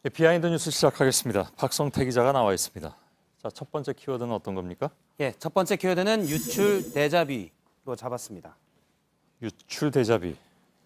네, 비하인드 뉴스 시작하겠습니다. 박성태 기자가 나와 있습니다. 자, 첫 번째 키워드는 어떤 겁니까? 예, 첫 번째 키워드는 유출 대자비로 잡았습니다. 유출 대자비.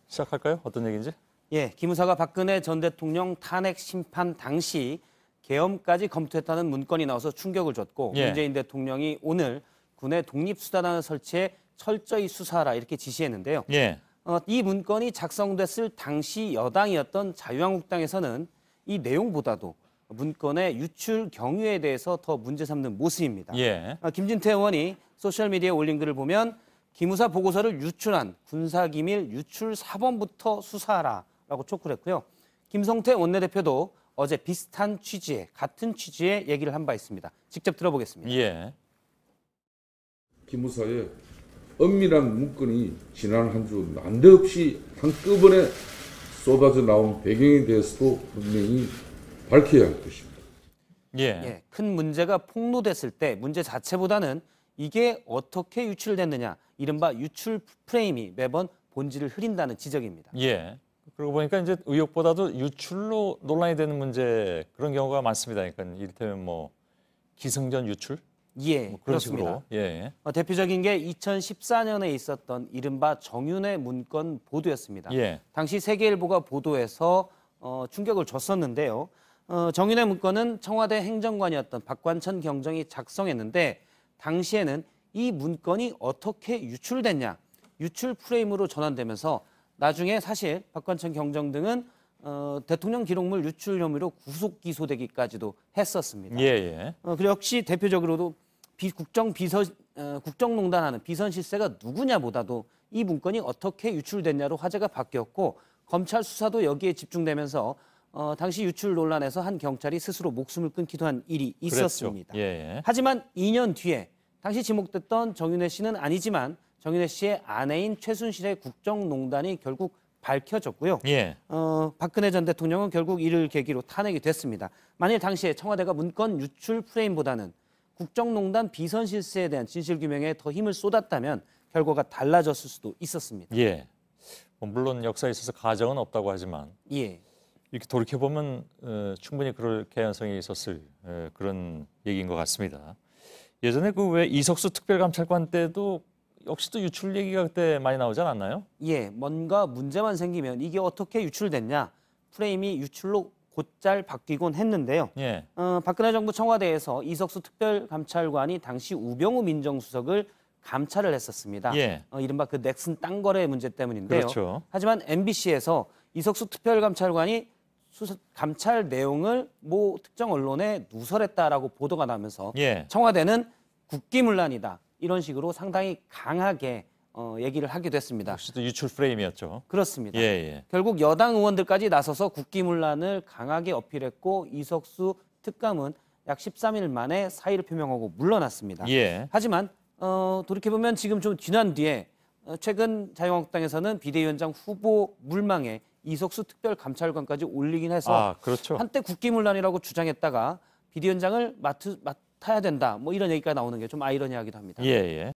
시작할까요? 어떤 얘기인지? 예, 기무사가 박근혜 전 대통령 탄핵 심판 당시 계엄까지 검토했다는 문건이 나와서 충격을 줬고 예. 문재인 대통령이 오늘 군의 독립수사단을 설치해 철저히 수사하라 이렇게 지시했는데요. 예. 이 문건이 작성됐을 당시 여당이었던 자유한국당에서는 이 내용보다도 문건의 유출 경위에 대해서 더 문제 삼는 모습입니다. 예. 김진태 의원이 소셜미디어에 올린 글을 보면 기무사 보고서를 유출한 군사기밀 유출 사범부터 수사하라라고 촉구를 했고요. 김성태 원내대표도 어제 비슷한 취지의 같은 취지의 얘기를 한 바 있습니다. 직접 들어보겠습니다. 예. 기무사의 엄밀한 문건이 지난 한 주 난데없이 한꺼번에 쏟아져 나온 배경에 대해서도 분명히 밝혀야 할 것입니다. 예. 예, 큰 문제가 폭로됐을 때 문제 자체보다는 이게 어떻게 유출됐느냐, 이른바 유출 프레임이 매번 본질을 흐린다는 지적입니다. 예. 그러고 보니까 이제 의혹보다도 유출로 논란이 되는 문제 그런 경우가 많습니다. 그러니까 이를테면 뭐 기승전 유출? 예, 뭐 그런 그렇습니다. 식으로. 예. 대표적인 게 2014년에 있었던 이른바 정윤회 문건 보도였습니다. 예. 당시 세계일보가 보도해서 충격을 줬었는데요. 정윤회 문건은 청와대 행정관이었던 박관천 경정이 작성했는데 당시에는 이 문건이 어떻게 유출됐냐, 유출 프레임으로 전환되면서 나중에 사실 박관천 경정 등은 대통령 기록물 유출 혐의로 구속 기소되기까지도 했었습니다. 예. 예. 그리고 역시 대표적으로도 국정농단하는 비선실세가 누구냐보다도 이 문건이 어떻게 유출됐냐로 화제가 바뀌었고 검찰 수사도 여기에 집중되면서 당시 유출 논란에서 한 경찰이 스스로 목숨을 끊기도 한 일이 있었습니다. 그랬죠. 예. 하지만 2년 뒤에 당시 지목됐던 정윤회 씨는 아니지만 정윤회 씨의 아내인 최순실의 국정농단이 결국 밝혀졌고요. 예. 박근혜 전 대통령은 결국 이를 계기로 탄핵이 됐습니다. 만일 당시에 청와대가 문건 유출 프레임보다는 국정농단 비선실세에 대한 진실규명에 더 힘을 쏟았다면 결과가 달라졌을 수도 있었습니다. 예. 뭐 물론 역사에 있어서 가정은 없다고 하지만 예, 이렇게 돌이켜보면 충분히 그럴 개연성이 있었을 그런 얘기인 것 같습니다. 예전에 그 왜 이석수 특별감찰관 때도 역시 또 유출 얘기가 그때 많이 나오지 않았나요? 예, 뭔가 문제만 생기면 이게 어떻게 유출됐냐, 프레임이 유출로 곧잘 바뀌곤 했는데요. 예. 박근혜 정부 청와대에서 이석수 특별감찰관이 당시 우병우 민정수석을 감찰을 했었습니다. 예. 이른바 그 넥슨 땅 거래 문제 때문인데요. 그렇죠. 하지만 MBC에서 이석수 특별감찰관이 감찰 내용을 모 특정 언론에 누설했다라고 보도가 나면서 예. 청와대는 국기문란이다 이런 식으로 상당히 강하게 얘기를 하기도 했습니다. 역시 또 유출 프레임이었죠. 그렇습니다. 예. 예. 결국 여당 의원들까지 나서서 국기문란을 강하게 어필했고 이석수 특감은 약 13일 만에 사의를 표명하고 물러났습니다. 예. 하지만 돌이켜보면 지금 좀 지난 뒤에 최근 자유한국당에서는 비대위원장 후보 물망에 이석수 특별감찰관까지 올리긴 해서 그렇죠. 한때 국기문란이라고 주장했다가 비대위원장을 맡아야 된다 뭐 이런 얘기가 나오는 게 좀 아이러니하기도 합니다. 예. 예.